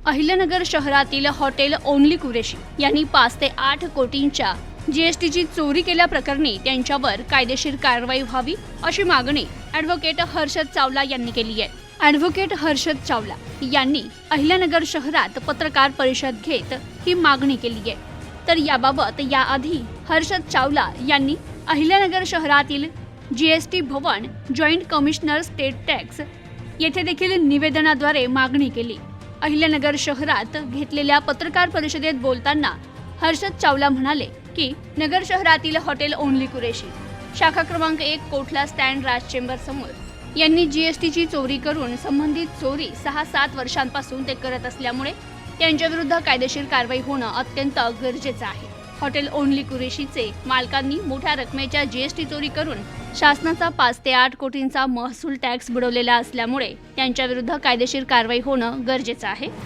अहिल्यानगर शहरातील hotel only Qureshi यांनी 5 ते 8 कोटींच्या जीएसटीची चोरी केल्याप्रकरणी त्यांच्यावर कायदेशीर कारवाई व्हावी अशी मागणी ॲडव्होकेट हर्षद चावला यांनी केली आहे। ॲडव्होकेट हर्षद चावला यांनी अहिल्यानगर शहरात पत्रकार परिषद घेत ही मागणी केली आहे। तर याबाबत याआधी हर्षद चावला यांनी अहिल्यानगर शहरातील जीएसटी भवन जॉईंट कमिशनर स्टेट टॅक्स येथे देखील निवेदनाद्वारे मागणी केली। अहिल्यानगर शहरात घेतलेल्या पत्रकार परिषदेत बोलताना हर्षद चावला म्हणाले की नगर शहरातील हॉटेल ओनली कुरेशी शाखा क्रमांक 1 कोठला स्टँड राज चेंबर समोर यांनी जीएसटीची चोरी करून संबंधित चोरी 6-7 वर्षांपासून ते करत असल्यामुळे त्यांच्या विरुद्ध कायदेशीर कारवाई होणं अत्यंत गरजेचं आहे। हॉटेल ओनली कुरेशीचे मालकांनी मोठ्या रकमेच्या जीएसटी चोरी करून शासनाचा 5 ते 8 कोटींचा महसूल टॅक्स बुडवलेला असल्यामुळे त्यांच्या विरुद्ध कायदेशीर कारवाई होणं गरजेचं आहे।